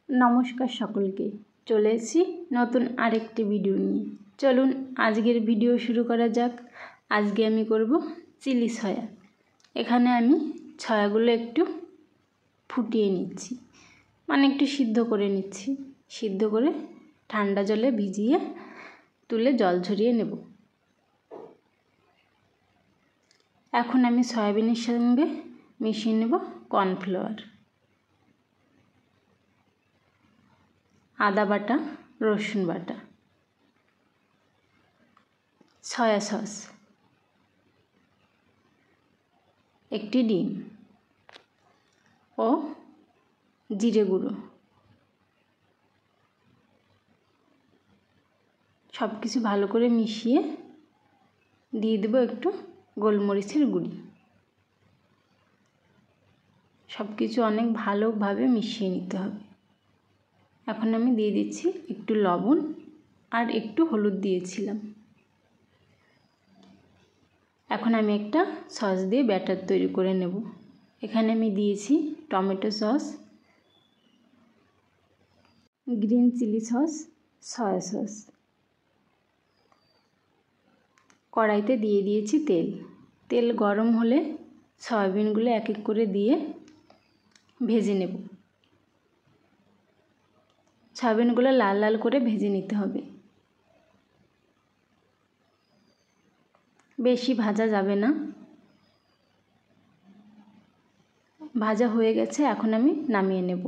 নমস্কার সকলকে, চলে এসেছি নতুন আরেকটি ভিডিও নিয়ে। চলুন আজকের ভিডিও শুরু করা যাক। আজকে আমি করব চিলি সয়া। এখানে আমি সয়াগুলো একটু ফুটিয়ে নিচ্ছি, মানে একটু সিদ্ধ করে নিচ্ছি। সিদ্ধ করে ঠান্ডা জলে ভিজিয়ে তুলে জল ঝরিয়ে নেব। এখন আমি সয়াবিনের সঙ্গে মিশিয়ে নেব কর্নফ্লাওয়ার, আদা বাটা, রসুন বাটা, সয়া সস, একটি ডিম ও জিরে গুঁড়ো। সব কিছু ভালো করে মিশিয়ে দিয়ে দেবো একটু গোলমরিচের গুঁড়ি। সব কিছু অনেক ভালোভাবে মিশিয়ে নিতে হবে। এখন আমি দিয়ে দিচ্ছি একটু লবণ আর একটু হলুদ দিয়েছিলাম। এখন আমি একটা সস দিয়ে ব্যাটার তৈরি করে নেব। এখানে আমি দিয়েছি tomato sauce, green chilli sauce, soya sauce. কড়াইতে দিয়ে দিয়েছি তেল। তেল গরম হলে সয়াবিনগুলো এক এক করে দিয়ে ভেজে নেব। সয়াবিনগুলো লাল লাল করে ভেজে নিতে হবে, বেশি ভাজা যাবে না। ভাজা হয়ে গেছে, এখন আমি নামিয়ে নেব।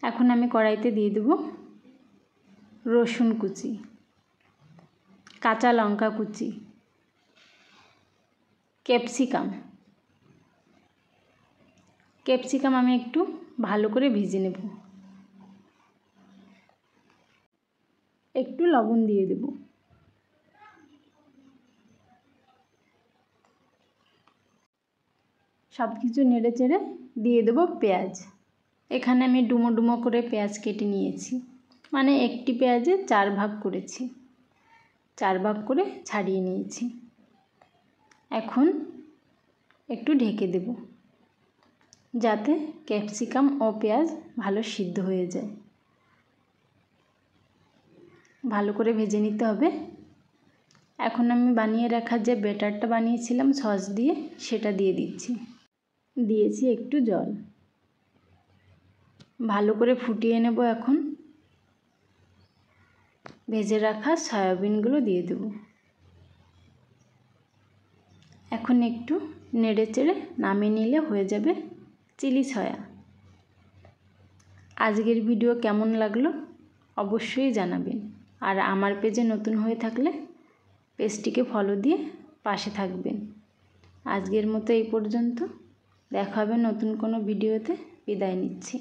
এখন আমি কড়াইতে দিয়ে দেব রসুন কুচি, কাঁচা লঙ্কা কুচি, ক্যাপসিকাম আমি একটু ভালো করে ভেজে নেব। একটু লবণ দিয়ে দেব। সব কিছু নেড়ে চেড়ে দিয়ে দেব পেঁয়াজ। এখানে আমি ডুমো ডুমো করে পেঁয়াজ কেটে নিয়েছি, মানে একটি পেঁয়াজে 4 ভাগ করেছি, 4 ভাগ করে ছাড়িয়ে নিয়েছি। এখন একটু ঢেকে দেব যাতে ক্যাপসিকাম ও পেঁয়াজ ভালো সিদ্ধ হয়ে যায়। ভালো করে ভেজে নিতে হবে। এখন আমি বানিয়ে রাখা যে ব্যাটারটা বানিয়েছিলাম সস দিয়ে, সেটা দিয়ে দিচ্ছি। দিয়েছি একটু জল, ভালো করে ফুটিয়ে নেব। এখন ভেজে রাখা সয়াবিনগুলো দিয়ে দেব। এখন একটু নেড়ে চেড়ে নামিয়ে নিলে হয়ে যাবে চিলি সয়া। আজকের ভিডিও কেমন লাগলো অবশ্যই জানাবেন। আর আমার পেজে নতুন হয়ে থাকলে পেজটিকে ফলো দিয়ে পাশে থাকবেন। আজকের মতো এই পর্যন্ত। দেখা হবে নতুন কোনো ভিডিওতে। বিদায় নিচ্ছি।